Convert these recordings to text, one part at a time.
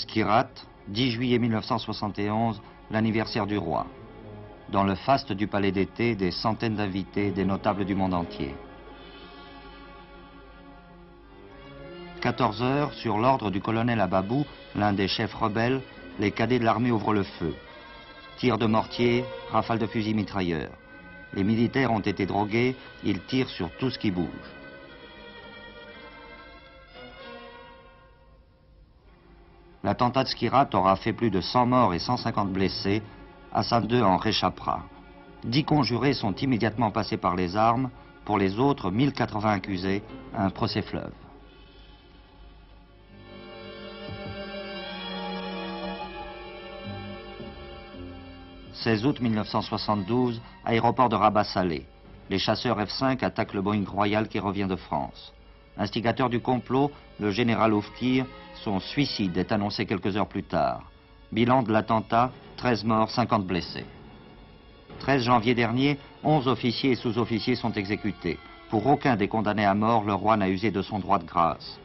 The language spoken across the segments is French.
Skirat, 10 juillet 1971, l'anniversaire du roi. Dans le faste du palais d'été, des centaines d'invités, des notables du monde entier. 14 heures, sur l'ordre du colonel Ababou, l'un des chefs rebelles, les cadets de l'armée ouvrent le feu. Tirs de mortier, rafales de fusils mitrailleurs. Les militaires ont été drogués, ils tirent sur tout ce qui bouge. L'attentat de Skirat aura fait plus de 100 morts et 150 blessés. Hassan II en réchappera. 10 conjurés sont immédiatement passés par les armes. Pour les autres, 1080 accusés, un procès fleuve. « 16 août 1972, aéroport de Rabat-Salé. Les chasseurs F-5 attaquent le Boeing Royal qui revient de France. Instigateur du complot, le général Oufkir, son suicide est annoncé quelques heures plus tard. Bilan de l'attentat, 13 morts, 50 blessés. 13 janvier dernier, 11 officiers et sous-officiers sont exécutés. Pour aucun des condamnés à mort, le roi n'a usé de son droit de grâce.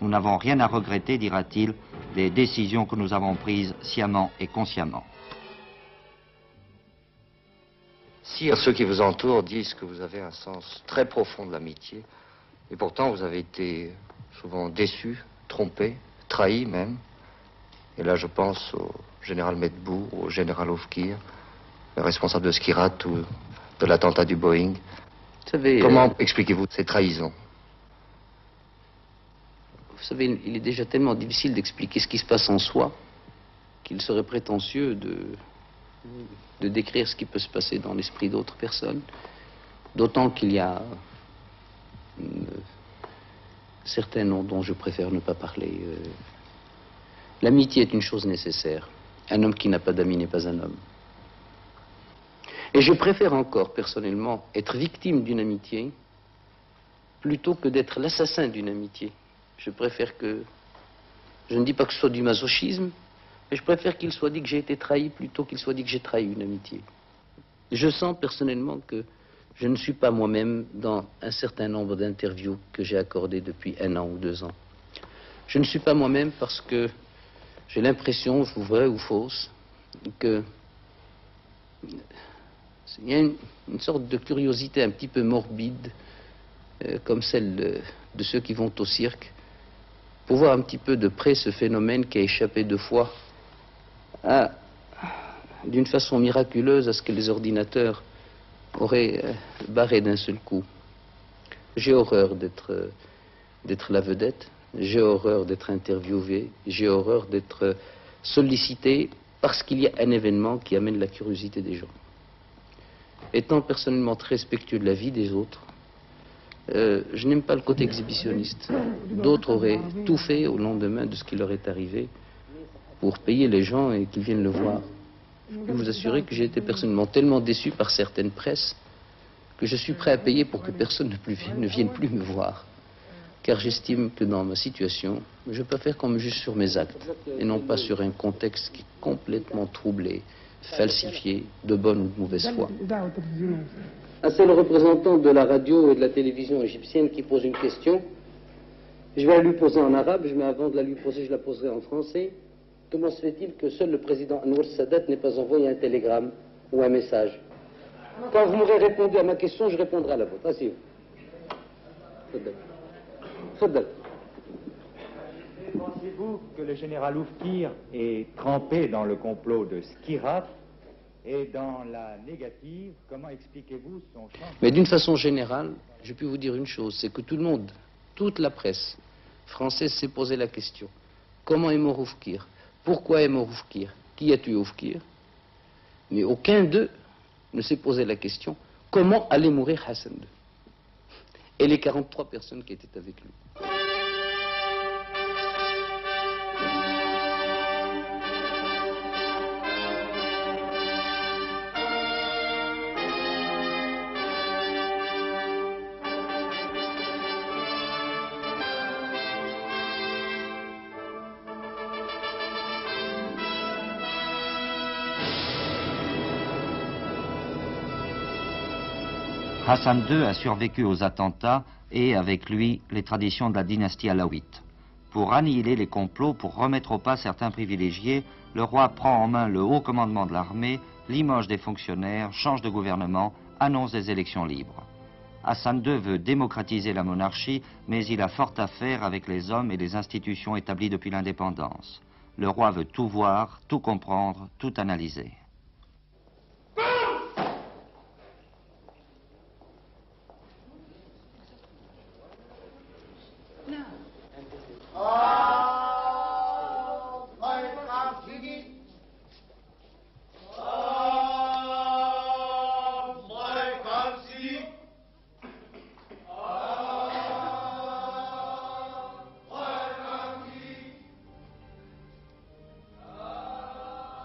Nous n'avons rien à regretter, dira-t-il, des décisions que nous avons prises sciemment et consciemment. Sire, ceux qui vous entourent disent que vous avez un sens très profond de l'amitié, et pourtant vous avez été souvent déçu, trompé, trahi même. Et là je pense au général Medbou, au général Oufkir, le responsable de Skirat ou de l'attentat du Boeing. Vous savez, comment expliquez-vous ces trahisons? Vous savez, il est déjà tellement difficile d'expliquer ce qui se passe en soi qu'il serait prétentieux de décrire ce qui peut se passer dans l'esprit d'autres personnes, d'autant qu'il y a certains noms dont je préfère ne pas parler. L'amitié est une chose nécessaire. Un homme qui n'a pas d'amis n'est pas un homme. Et je préfère encore, personnellement, être victime d'une amitié plutôt que d'être l'assassin d'une amitié. Je préfère que... Je ne dis pas que ce soit du masochisme, mais je préfère qu'il soit dit que j'ai été trahi plutôt qu'il soit dit que j'ai trahi une amitié. Je sens personnellement que je ne suis pas moi-même dans un certain nombre d'interviews que j'ai accordées depuis 1 an ou 2 ans. Je ne suis pas moi-même parce que j'ai l'impression, vraie ou fausse, que il y a une sorte de curiosité un petit peu morbide, comme celle de ceux qui vont au cirque, pour voir un petit peu de près ce phénomène qui a échappé 2 fois d'une façon miraculeuse à ce que les ordinateurs auraient barré d'un seul coup. J'ai horreur d'être la vedette, j'ai horreur d'être interviewé, j'ai horreur d'être sollicité parce qu'il y a un événement qui amène la curiosité des gens. Étant personnellement très respectueux de la vie des autres, je n'aime pas le côté exhibitionniste. D'autres auraient tout fait au lendemain de ce qui leur est arrivé pour payer les gens et qu'ils viennent le voir. Je peux vous assurer que j'ai été personnellement tellement déçu par certaines presses que je suis prêt à payer pour que personne ne vienne plus me voir. Car j'estime que dans ma situation, je peux faire comme juge sur mes actes et non pas sur un contexte qui est complètement troublé, falsifié, de bonne ou de mauvaise foi. C'est le représentant de la radio et de la télévision égyptienne qui pose une question. Je vais la lui poser en arabe, mais avant de la lui poser, je la poserai en français. Comment se fait-il que seul le président Anwar Sadat n'ait pas envoyé un télégramme ou un message? Quand vous m'aurez répondu à ma question, je répondrai à la vôtre. Asseyez-vous. Pensez-vous que le général Oufkir est trempé dans le complot de Skirat? Et dans la négative, comment expliquez-vous son changement? Mais d'une façon générale, je peux vous dire une chose, c'est que tout le monde, toute la presse française s'est posé la question. Comment est mort Oufkir? Pourquoi est mort Oufkir? Qui a tué Oufkir? Mais aucun d'eux ne s'est posé la question, comment allait mourir Hassan II? Et les 43 personnes qui étaient avec lui. Hassan II a survécu aux attentats et, avec lui, les traditions de la dynastie alaouite. Pour annihiler les complots, pour remettre au pas certains privilégiés, le roi prend en main le haut commandement de l'armée, limoge des fonctionnaires, change de gouvernement, annonce des élections libres. Hassan II veut démocratiser la monarchie, mais il a fort à faire avec les hommes et les institutions établies depuis l'indépendance. Le roi veut tout voir, tout comprendre, tout analyser.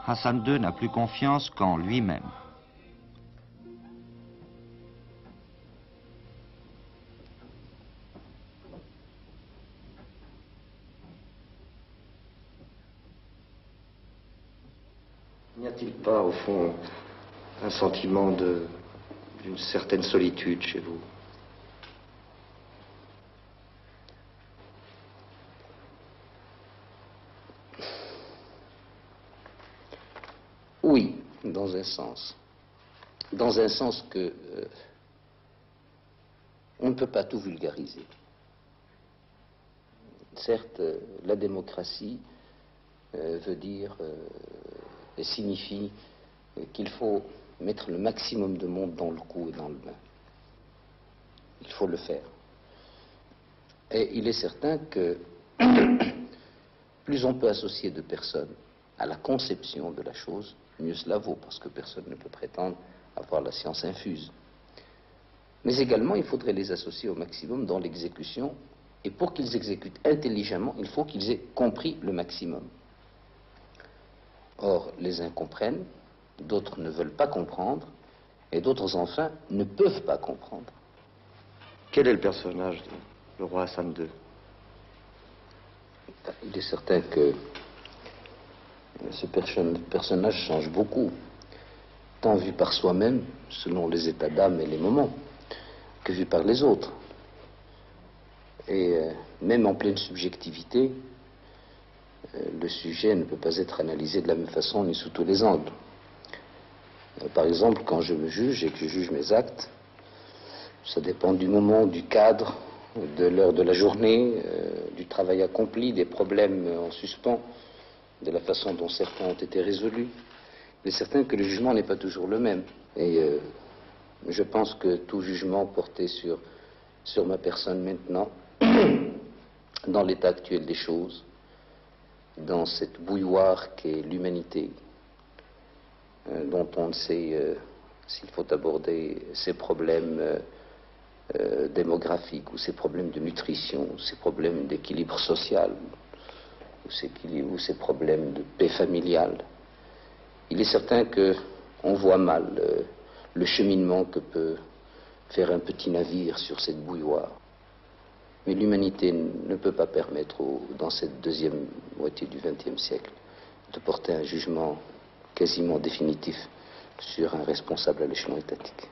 Hassan II n'a plus confiance qu'en lui-même. N'y a-t-il pas, au fond, un sentiment d'une certaine solitude chez vous? Oui, dans un sens. Dans un sens que on ne peut pas tout vulgariser. Certes, la démocratie veut dire et signifie qu'il faut mettre le maximum de monde dans le cou et dans le bain. Il faut le faire. Et il est certain que plus on peut associer de personnes à la conception de la chose, mieux cela vaut, parce que personne ne peut prétendre avoir la science infuse. Mais également, il faudrait les associer au maximum dans l'exécution, et pour qu'ils exécutent intelligemment, il faut qu'ils aient compris le maximum. Or, les uns comprennent, d'autres ne veulent pas comprendre, et d'autres, enfin, ne peuvent pas comprendre. Quel est le personnage du roi Hassan II? Il est certain que ce personnage change beaucoup, tant vu par soi-même, selon les états d'âme et les moments, que vu par les autres. Et même en pleine subjectivité, le sujet ne peut pas être analysé de la même façon ni sous tous les angles. Par exemple, quand je me juge et que je juge mes actes, ça dépend du moment, du cadre, de l'heure de la journée, du travail accompli, des problèmes en suspens, de la façon dont certains ont été résolus. Il est certain que le jugement n'est pas toujours le même. Et je pense que tout jugement porté sur ma personne maintenant, dans l'état actuel des choses, dans cette bouilloire qu'est l'humanité, dont on ne sait s'il faut aborder ces problèmes démographiques, ou ces problèmes de nutrition, ou ces problèmes d'équilibre social, ou ces problèmes de paix familiale. Il est certain qu'on voit mal le cheminement que peut faire un petit navire sur cette bouilloire. Mais l'humanité ne peut pas permettre, dans cette deuxième moitié du XXe siècle, de porter un jugement quasiment définitif sur un responsable à l'échelon étatique.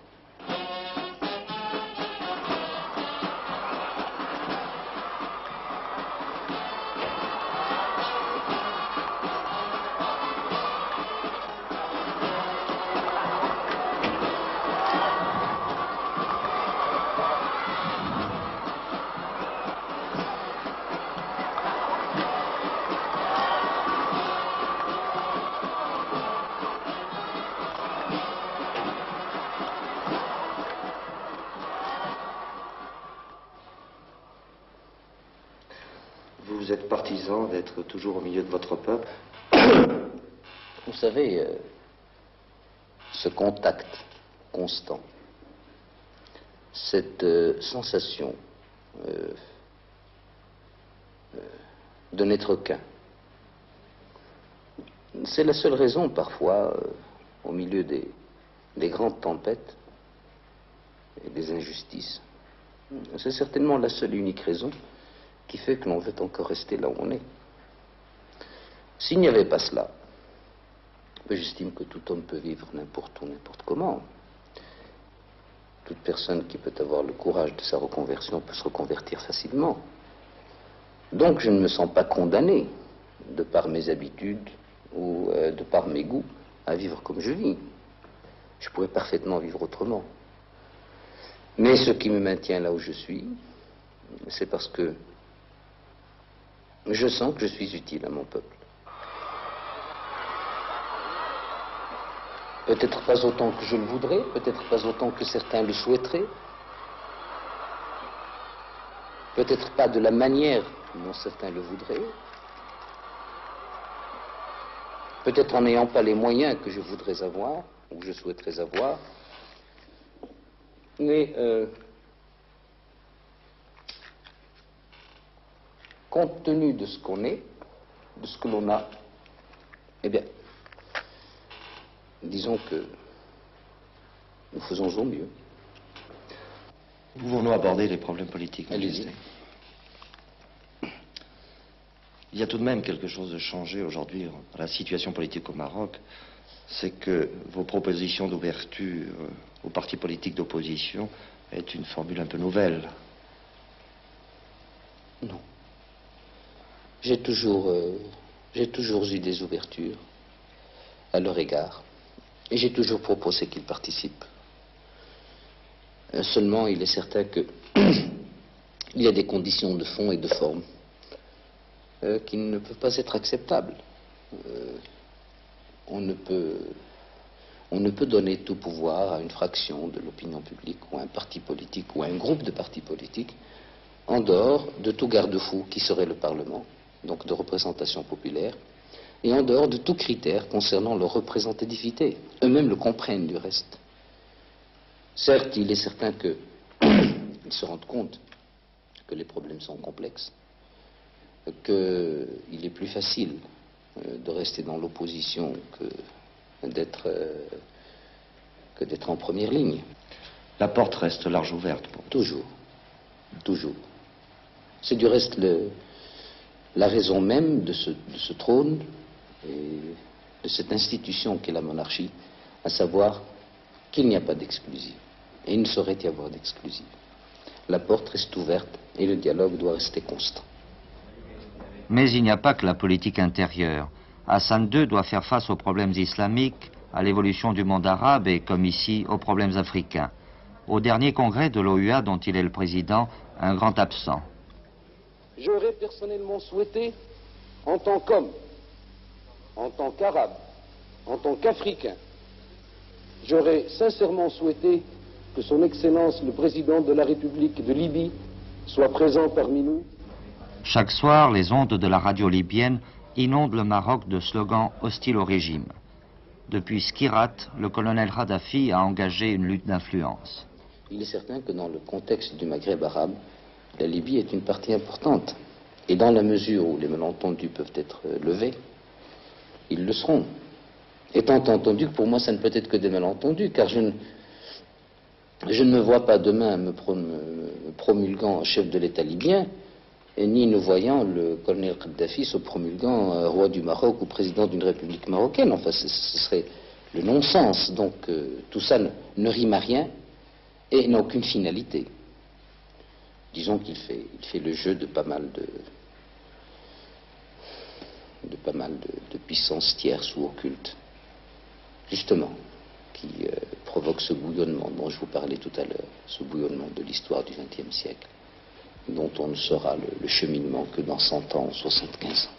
Vous êtes partisan d'être toujours au milieu de votre peuple? Vous savez, ce contact constant, cette sensation de n'être qu'un, c'est la seule raison parfois, au milieu des grandes tempêtes et des injustices, c'est certainement la seule et unique raison qui fait que l'on veut encore rester là où on est. S'il n'y avait pas cela, j'estime que tout homme peut vivre n'importe où, n'importe comment. Toute personne qui peut avoir le courage de sa reconversion peut se reconvertir facilement. Donc je ne me sens pas condamné, de par mes habitudes ou de par mes goûts, à vivre comme je vis. Je pourrais parfaitement vivre autrement. Mais ce qui me maintient là où je suis, c'est parce que je sens que je suis utile à mon peuple. Peut-être pas autant que je le voudrais, peut-être pas autant que certains le souhaiteraient, peut-être pas de la manière dont certains le voudraient, peut-être en n'ayant pas les moyens que je voudrais avoir, ou que je souhaiterais avoir, mais compte tenu de ce qu'on est, de ce que l'on a, eh bien, disons que nous faisons au mieux. Pouvons-nous aborder les problèmes politiques? Allez-y. Il y a tout de même quelque chose de changé aujourd'hui dans la situation politique au Maroc. C'est que vos propositions d'ouverture aux partis politiques d'opposition est une formule un peu nouvelle. Non. J'ai toujours eu des ouvertures à leur égard. Et j'ai toujours proposé qu'ils participent. Seulement, il est certain que il y a des conditions de fond et de forme qui ne peuvent pas être acceptables. On ne peut donner tout pouvoir à une fraction de l'opinion publique ou à un parti politique ou à un groupe de partis politiques en dehors de tout garde-fou qui serait le Parlement, donc de représentation populaire, et en dehors de tout critère concernant leur représentativité. Eux-mêmes le comprennent du reste. Certes, il est certain qu'ils se rendent compte que les problèmes sont complexes, qu'il est plus facile de rester dans l'opposition que d'être en première ligne. La porte reste large ouverte pour vous. Toujours. Toujours. C'est du reste la raison même de ce trône et de cette institution qu'est la monarchie, à savoir qu'il n'y a pas d'exclusive. Et il ne saurait y avoir d'exclusive. La porte reste ouverte et le dialogue doit rester constant. Mais il n'y a pas que la politique intérieure. Hassan II doit faire face aux problèmes islamiques, à l'évolution du monde arabe et, comme ici, aux problèmes africains. Au dernier congrès de l'OUA, dont il est le président, un grand absent. J'aurais personnellement souhaité, en tant qu'homme, en tant qu'arabe, en tant qu'Africain, j'aurais sincèrement souhaité que son Excellence, le président de la République de Libye, soit présent parmi nous. Chaque soir, les ondes de la radio libyenne inondent le Maroc de slogans hostiles au régime. Depuis Skirat, le colonel Kadhafi a engagé une lutte d'influence. Il est certain que dans le contexte du Maghreb arabe, la Libye est une partie importante. Et dans la mesure où les malentendus peuvent être levés, ils le seront. Étant entendu que pour moi, ça ne peut être que des malentendus, car je ne me vois pas demain me promulguant chef de l'État libyen, et ni ne voyant le colonel Kadhafi se promulguant roi du Maroc ou président d'une république marocaine. Enfin, ce serait le non-sens. Donc, tout ça ne rime à rien et n'a aucune finalité. Disons qu'il fait le jeu de pas mal de puissances tierces ou occultes, justement, qui provoquent ce bouillonnement dont je vous parlais tout à l'heure, ce bouillonnement de l'histoire du XXe siècle, dont on ne saura le cheminement que dans 100 ans ou 75 ans.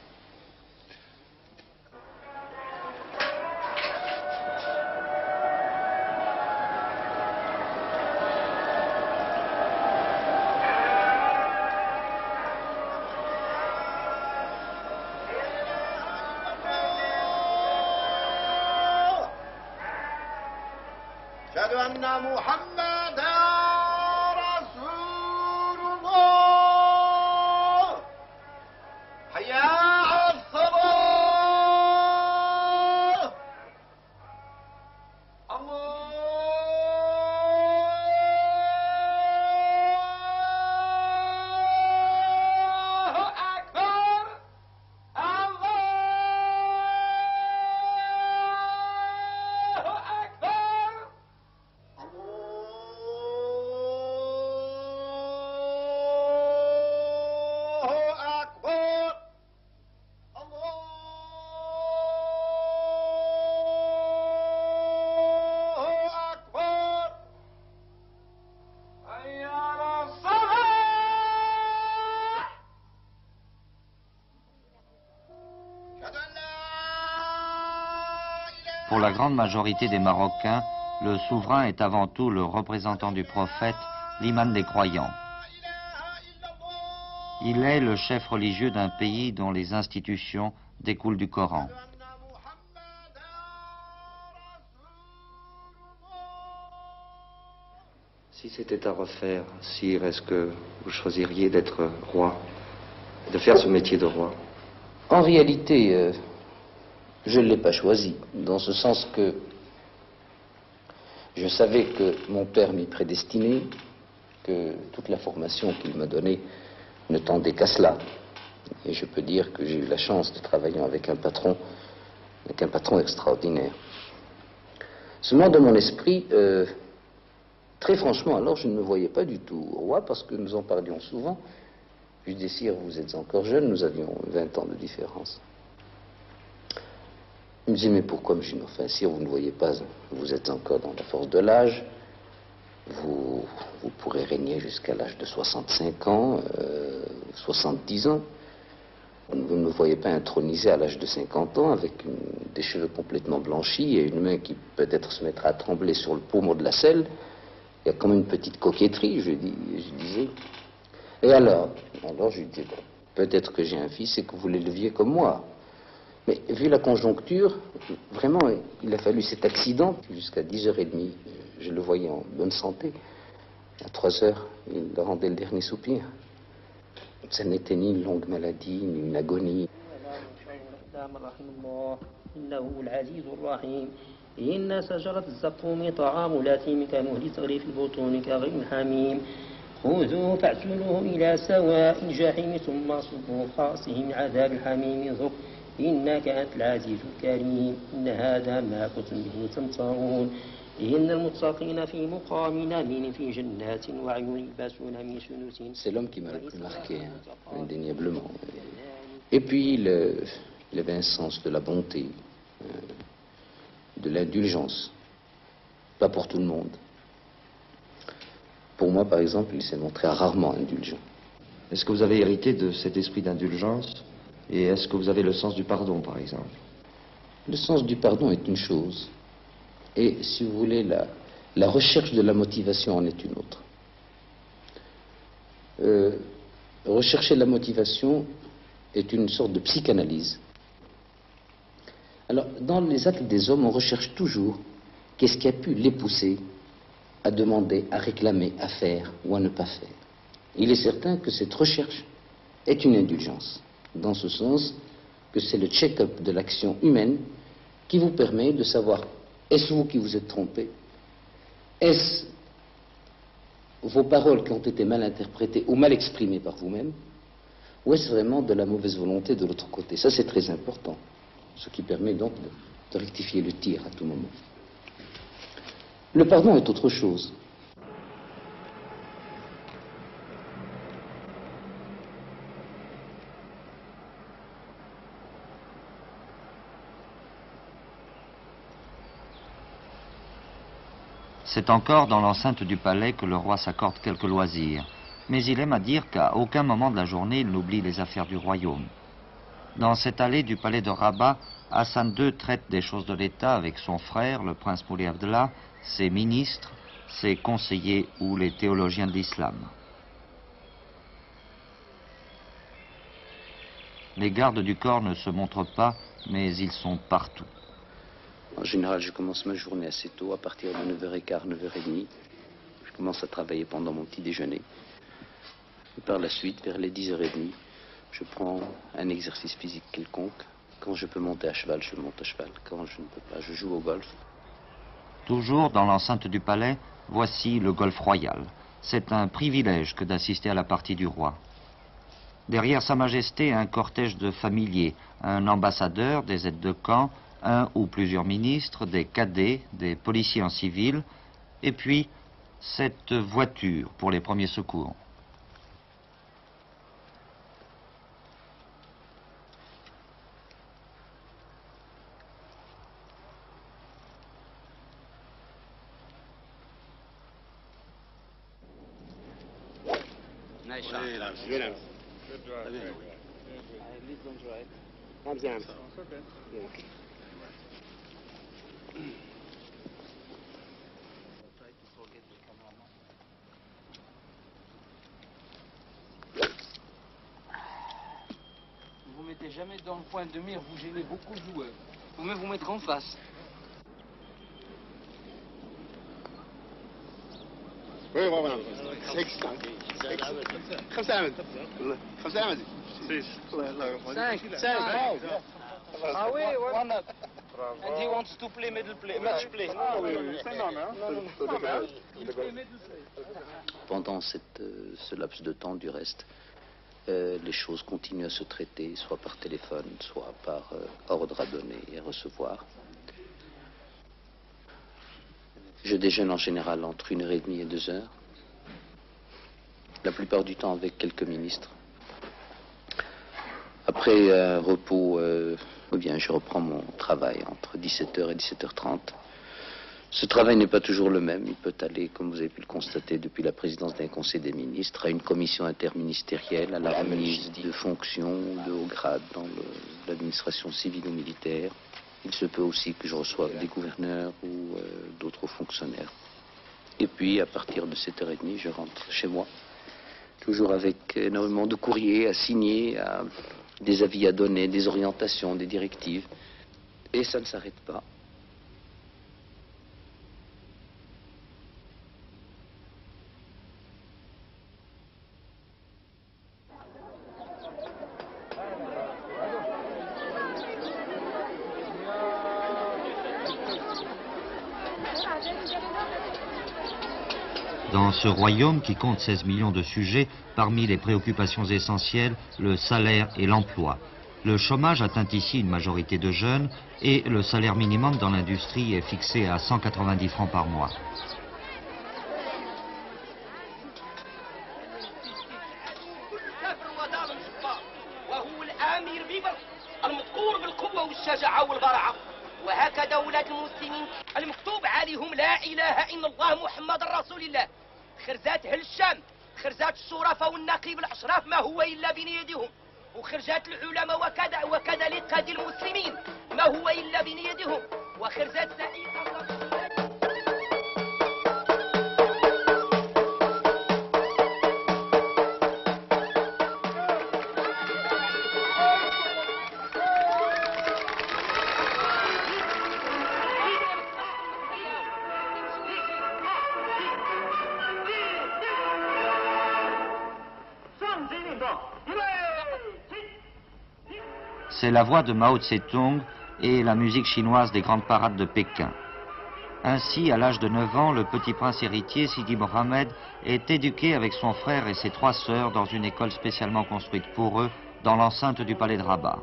Pour la grande majorité des Marocains, le souverain est avant tout le représentant du prophète, l'imam des croyants. Il est le chef religieux d'un pays dont les institutions découlent du Coran. Si c'était à refaire, sire, est-ce que vous choisiriez d'être roi, de faire ce métier de roi? En réalité, je ne l'ai pas choisi, dans ce sens que je savais que mon père m'y prédestinait, que toute la formation qu'il m'a donnée ne tendait qu'à cela. Et je peux dire que j'ai eu la chance de travailler avec un patron extraordinaire. Seulement dans mon esprit, très franchement, alors je ne me voyais pas du tout roi, parce que nous en parlions souvent. Je disais, sire, vous êtes encore jeune, nous avions 20 ans de différence. Il me disait, mais pourquoi, monsieur Enfin, sire, vous ne voyez pas, vous êtes encore dans la force de l'âge, vous pourrez régner jusqu'à l'âge de 65 ans, 70 ans. Vous ne me voyez pas intronisé à l'âge de 50 ans avec des cheveux complètement blanchis et une main qui peut-être se mettra à trembler sur le pommeau de la selle. Il y a comme une petite coquetterie, je disais. Et alors je lui disais, bon, peut-être que j'ai un fils et que vous l'éleviez comme moi. Mais vu la conjoncture, vraiment, il a fallu cet accident. Jusqu'à 10h30, je le voyais en bonne santé. À 3h, il rendait le dernier soupir. Ça n'était ni une longue maladie, ni une agonie. إن شجرة الزقوم طعام الأثيم كمهل الصغر في البطون كغلي الحميم خذوه فاعسلوه إلى سواء الجحيم ثم صبوا خاصه من عذاب الحميم ذق إنك أنت العزيز الكريم إن هذا ما كنتم به تمترون إن المتقين في مقام أمين في جنات وعيون يلبسون من سندس. C'est l'homme qui m'a le plus marqué, indéniablement. Et puis il avait un sens de la bonté, de l'indulgence. Pas pour tout le monde. Pour moi, par exemple, il s'est montré rarement indulgent. Est-ce que vous avez hérité de cet esprit d'indulgence? Et est-ce que vous avez le sens du pardon, par exemple? Le sens du pardon est une chose. Et, si vous voulez, la recherche de la motivation en est une autre. Rechercher la motivation est une sorte de psychanalyse. Alors, dans les actes des hommes, on recherche toujours qu'est-ce qui a pu les pousser à demander, à réclamer, à faire ou à ne pas faire. Il est certain que cette recherche est une indulgence, dans ce sens que c'est le check-up de l'action humaine qui vous permet de savoir, est-ce vous qui vous êtes trompé? Est-ce vos paroles qui ont été mal interprétées ou mal exprimées par vous-même? Ou est-ce vraiment de la mauvaise volonté de l'autre côté? Ça, c'est très important. Ce qui permet donc de rectifier le tir à tout moment. Le pardon est autre chose. C'est encore dans l'enceinte du palais que le roi s'accorde quelques loisirs. Mais il aime à dire qu'à aucun moment de la journée, il n'oublie les affaires du royaume. Dans cette allée du palais de Rabat, Hassan II traite des choses de l'État avec son frère, le prince Moulay Abdallah, ses ministres, ses conseillers ou les théologiens de l'islam. Les gardes du corps ne se montrent pas, mais ils sont partout. En général, je commence ma journée assez tôt, à partir de 9h15, 9h30. Je commence à travailler pendant mon petit déjeuner. Et par la suite, vers les 10h30, je prends un exercice physique quelconque. Quand je peux monter à cheval, je monte à cheval. Quand je ne peux pas, je joue au golf. Toujours dans l'enceinte du palais, voici le golf royal. C'est un privilège que d'assister à la partie du roi. Derrière Sa Majesté, un cortège de familiers, un ambassadeur, des aides de camp, un ou plusieurs ministres, des cadets, des policiers en civil, et puis cette voiture pour les premiers secours. jamais dans le point de mire, vous gênez beaucoup de joueurs. Vous pouvez vous mettre en face. Oui, voilà. 5 عمد 5 عمد 5 Ah oui, one up. And he wants to play middle play, match play. Pendant ce laps de temps, du reste, les choses continuent à se traiter, soit par téléphone, soit par ordre à donner et à recevoir. Je déjeune en général entre 1h30 et 2h. La plupart du temps avec quelques ministres. Après un repos, bien, je reprends mon travail entre 17h et 17h30. Ce travail n'est pas toujours le même. Il peut aller, comme vous avez pu le constater, depuis la présidence d'un conseil des ministres à une commission interministérielle, à la remise de fonctions de haut grade dans l'administration civile ou militaire. Il se peut aussi que je reçoive des gouverneurs ou d'autres fonctionnaires. Et puis, à partir de 7h30, je rentre chez moi, toujours avec énormément de courriers à signer, des avis à donner, des orientations, des directives. Et ça ne s'arrête pas. Dans ce royaume qui compte 16 millions de sujets, parmi les préoccupations essentielles, le salaire et l'emploi. Le chômage atteint ici une majorité de jeunes et le salaire minimum dans l'industrie est fixé à 190 francs par mois. وهكذا أولاد المسلمين المكتوب عليهم لا إله إلا الله محمد رسول الله خرزات أهل الشام خرزات الشرفاء والنقيب الأشراف ما هو إلا بين يديهم وخرزات العلماء وكذلك قاضي المسلمين ما هو إلا بين يديهم وخرزات سعيد C'est la voix de Mao Tse-tung et la musique chinoise des grandes parades de Pékin. Ainsi, à l'âge de 9 ans, le petit prince héritier Sidi Mohamed est éduqué avec son frère et ses 3 sœurs dans une école spécialement construite pour eux dans l'enceinte du palais de Rabat.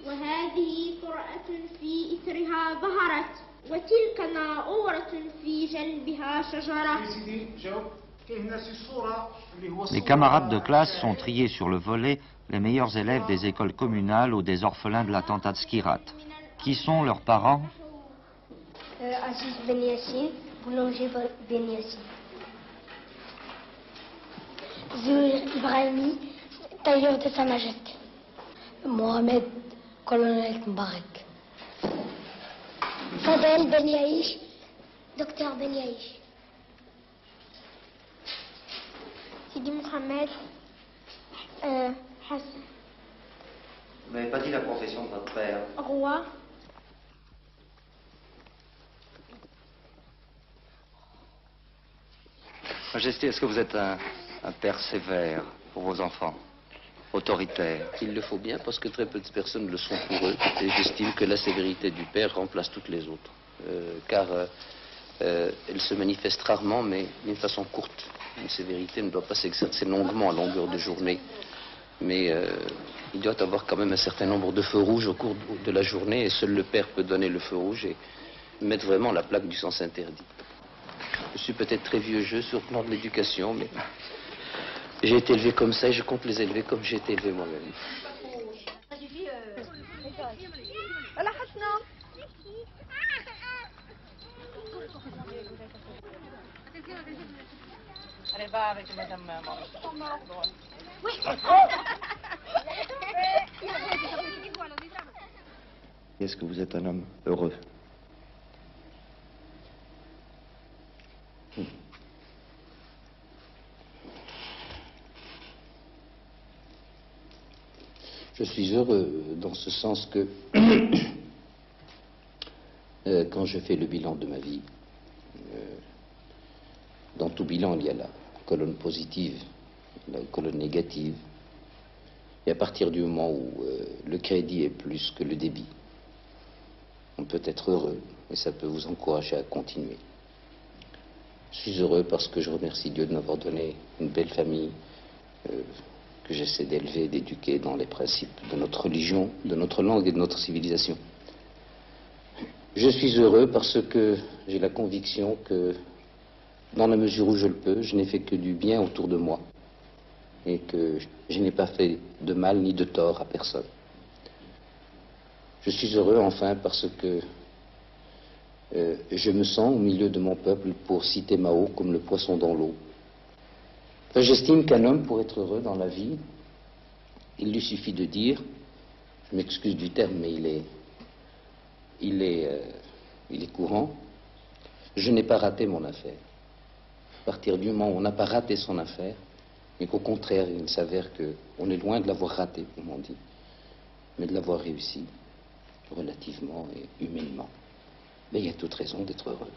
وهذه قرأة في إثرها ظهرت وتلك ناؤورة في جنبها شجرة. Les camarades de classe sont triés sur le volet les meilleurs élèves des écoles communales ou des orphelins de l'attentat de Skirat. Qui sont leurs parents? Aziz Ben Yassine, Boulanger Ben Yassine. Zouir Ibrahimi, tailleur de Sa Majesté. Mohamed, colonel Mbarak. Fadel Ben Yaïch, docteur Ben Yaïch. Sidi Mohamed, Hassan. Vous n'avez pas dit la profession de votre père. Roi. Majesté, est-ce que vous êtes un père sévère pour vos enfants, autoritaire? Il le faut bien parce que très peu de personnes le sont pour eux. Et j'estime que la sévérité du père remplace toutes les autres. Car elle se manifeste rarement, mais d'une façon courte. Une sévérité ne doit pas s'exercer longuement à longueur de journée. Mais il doit avoir quand même un certain nombre de feux rouges au cours de la journée. Et seul le père peut donner le feu rouge et mettre vraiment la plaque du sens interdit. Je suis peut-être très vieux jeu sur le plan de l'éducation, mais j'ai été élevé comme ça et je compte les élever comme j'ai été élevé moi-même. Allez, va avec madame Oui. Est-ce que vous êtes un homme heureux? Je suis heureux dans ce sens que quand je fais le bilan de ma vie, dans tout bilan il y a la colonne positive, la colonne négative, et à partir du moment où le crédit est plus que le débit, on peut être heureux et ça peut vous encourager à continuer. Je suis heureux parce que je remercie Dieu de m'avoir donné une belle famille que j'essaie d'élever, d'éduquer dans les principes de notre religion, de notre langue et de notre civilisation. Je suis heureux parce que j'ai la conviction que, dans la mesure où je le peux, je n'ai fait que du bien autour de moi et que je n'ai pas fait de mal ni de tort à personne. Je suis heureux enfin parce que je me sens au milieu de mon peuple, pour citer Mao, comme le poisson dans l'eau. Enfin, j'estime qu'un homme, pour être heureux dans la vie, il lui suffit de dire, je m'excuse du terme, mais il est courant, je n'ai pas raté mon affaire. À partir du moment où on n'a pas raté son affaire, mais qu'au contraire, il s'avère qu'on est loin de l'avoir raté, comme on dit, mais de l'avoir réussi, relativement et humainement, mais il y a toute raison d'être heureux.